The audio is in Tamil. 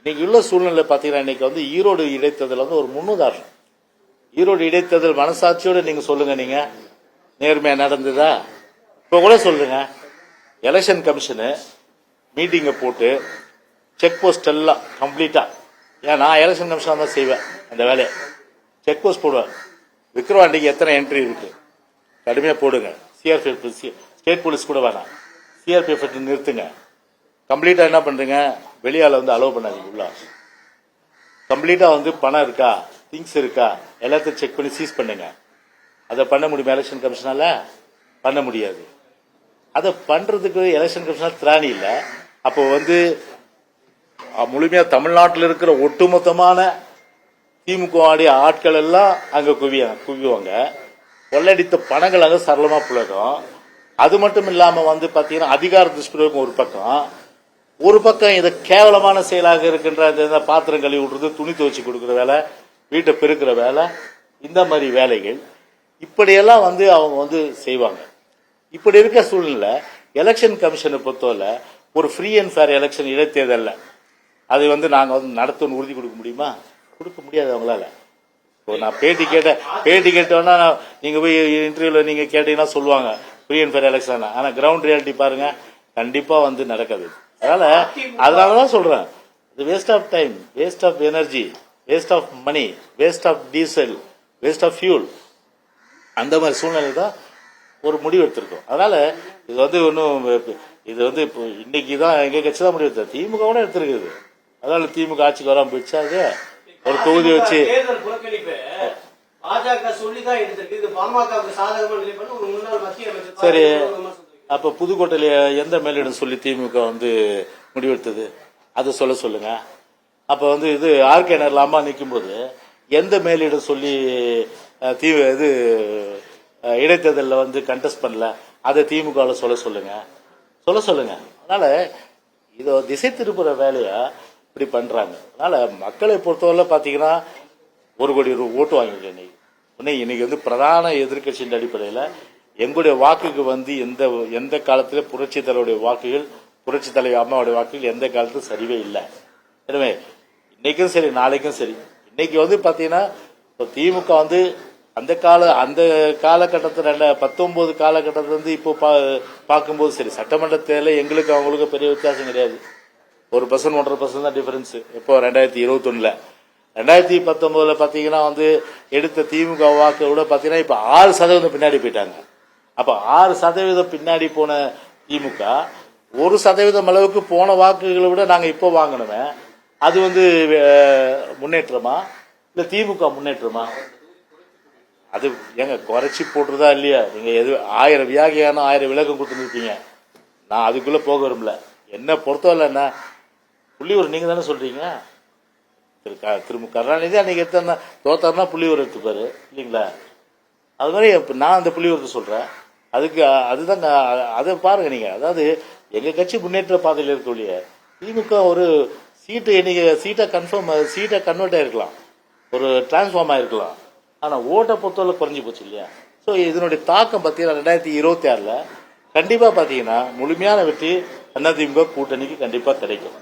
இன்னைக்கு உள்ள சூழ்நிலை பார்த்தீங்கன்னா இன்னைக்கு வந்து ஈரோடு இடைத்தேர்தல் வந்து ஒரு முன்னுதாரணம். ஈரோடு இடைத்தேர்தல் மனசாட்சியோட நீங்க சொல்லுங்க, நீங்க நேர்மையா நடந்ததா? இப்ப கூட சொல்லுங்க, எலெக்ஷன் கமிஷனு மீட்டிங்கை போட்டு செக் போஸ்ட் எல்லாம் கம்ப்ளீட்டா, ஏன் நான் எலெக்ஷன் கமிஷனாக தான் செய்வேன் அந்த வேலையை. செக் போஸ்ட் போடுவேன். விக்ரவாண்டிக்கு எத்தனை என்ட்ரி இருக்கு கடுமையா போடுங்க. சிஆர்பிஎஃப் ஸ்டேட் போலீஸ் கூட வேணாம், சிஆர்பிஎஃப் நிறுத்துங்க. கம்ப்ளீட்டா என்ன பண்றீங்க, வெளியால வந்து அலோவ் பண்ணாதீங்க உள்ள. கம்ப்ளீட்டா வந்து பணம் இருக்கா, திங்ஸ் இருக்கா, எல்லாத்தையும் செக் பண்ணி சீஸ் பண்ணுங்க. அதை பண்ண முடியுமா எலெக்ஷன் கமிஷனால? பண்ண முடியாது. அதை பண்றதுக்கு எலெக்ஷன் கமிஷனர் திராணி இல்லை. அப்போ வந்து முழுமையா தமிழ்நாட்டில் இருக்கிற ஒட்டுமொத்தமான திமுக ஆடிய ஆட்கள் எல்லாம் அங்க குவிவாங்க. கொள்ளடித்த பணங்கள் அங்க சரளமா புழகும். அது மட்டும் இல்லாம வந்து பாத்தீங்கன்னா அதிகார துஷ்பிரயோகம் ஒரு பக்கம் இதை கேவலமான செயலாக இருக்கின்ற இந்த பாத்திரம் கழுவி விடுறது, துணி துவச்சி கொடுக்குற வேலை, வீட்டை பெருக்கிற வேலை, இந்த மாதிரி வேலைகள் இப்படியெல்லாம் வந்து அவங்க வந்து செய்வாங்க. இப்படி இருக்க சூழ்நிலை எலெக்ஷன் கமிஷனை பொறுத்தவரை ஒரு ஃப்ரீ அண்ட் ஃபேர் எலெக்ஷன் இடைத்தேர்தல்ல அது வந்து நாங்க வந்து நடத்தணும்னு உறுதி கொடுக்க முடியுமா? கொடுக்க முடியாது அவங்களால. நான் பேட்டி கேட்டோன்னா நீங்க போய் இன்டர்வியூல நீங்க கேட்டீங்கன்னா சொல்லுவாங்க ஃப்ரீ அண்ட் ஃபேர் எலெக்ஷன். ஆனா கிரவுண்ட் ரியாலிட்டி பாருங்க, கண்டிப்பா வந்து நடக்காது. அதனாலதான் சொல்றேன், waste of time, waste of energy, waste of money, waste of diesel, waste of fuel. அந்த மாதிரி சூழ்நிலை தான் ஒரு முடிவு எடுத்திருக்கோம். அதனால இது வந்து ஒன்றும் இது வந்து இப்போ இன்னைக்கு தான் எங்க கட்சி தான் முடிவு எடுத்தது, திமுக கூட எடுத்திருக்குது. அதனால திமுக ஆட்சிக்கு வராம போயிடுச்சா? அது ஒரு தொகுதி வச்சு சரி. அப்ப புதுக்கோட்டையில எந்த மேலிடம் சொல்லி திமுக வந்து முடிவெடுத்தது அதை சொல்லுங்க. அப்ப வந்து இது ஆர்கே நகர்ல அம்மா நிற்கும் போது எந்த மேலிடம் சொல்லி இது இடைத்தேர்தலில் வந்து கண்டெஸ்ட் பண்ணல, அதை திமுக சொல்லுங்க. அதனால இதை திசை திருப்புற வேலையா இப்படி பண்றாங்க. அதனால மக்களை பொறுத்தவரை பாத்தீங்கன்னா 1 கோடி ஓட்டு வாங்கிருக்கேன் இன்னைக்கு வந்து பிரதான எதிர்கட்சியின் அடிப்படையில் எங்களுடைய வாக்குக்கு வந்து எந்த காலத்துல புரட்சி தலைவருடைய வாக்குகள், புரட்சி தலைவர் அம்மாவுடைய வாக்குகள் எந்த காலத்தும் சரிவே இல்லை. எனவே இன்னைக்கும் சரி நாளைக்கும் சரி, இன்னைக்கு வந்து பாத்தீங்கன்னா திமுக வந்து அந்த காலகட்டத்தில் 2019 காலகட்டத்தில் வந்து இப்போ பார்க்கும்போது சரி, சட்டமன்ற தேர்தலில் எங்களுக்கு அவங்களுக்கு பெரிய வித்தியாசம் கிடையாது. 1% 1.5% தான் டிஃபரன்ஸ். இப்போ 2021 2019 பாத்தீங்கன்னா வந்து எடுத்த திமுக வாக்கு விட பாத்தீங்கன்னா இப்ப 6% பின்னாடி போயிட்டாங்க. அப்ப 6% பின்னாடி போன திமுக 1% அளவுக்கு போன வாக்குகளை விட நாங்க இப்போ வாங்கினோமே, அது வந்து முன்னேற்றமா இல்ல திமுக முன்னேற்றமா? அது எங்க குறைச்சி போட்டுறதா இல்லையா? நீங்க 1000 வியாகியான 1000 விளக்கம் கொடுத்துருப்பீங்க. நான் அதுக்குள்ள போக விரும்பல. என்ன பொறுத்தவரை என்ன புள்ளியூர் நீங்க தானே சொல்றீங்க. திரு கருணாநிதி அன்னைக்கு எத்தனை தோத்தாருன்னா புள்ளியூர் எடுத்துப்பாரு இல்லைங்களா? அது மாதிரி நான் அந்த புள்ளியூரத்தை சொல்றேன். அதுதான் அதை பாருங்க நீங்க. அதாவது எங்க கட்சி முன்னேற்ற பாதையில் இருக்கக்கூடிய திமுக ஒரு சீட்டை கன்வெர்ட் ஆயிருக்கலாம், ஒரு டிரான்ஸ்ஃபார்ம் ஆயிருக்கலாம். ஆனா ஓட்டை பொறுத்தவரை குறைஞ்சி போச்சு இல்லையா? ஸோ இதனுடைய தாக்கம் பார்த்தீங்கன்னா 2026 கண்டிப்பா பாத்தீங்கன்னா முழுமையான வெற்றி அதிமுக கூட்டணிக்கு கண்டிப்பா கிடைக்கும்.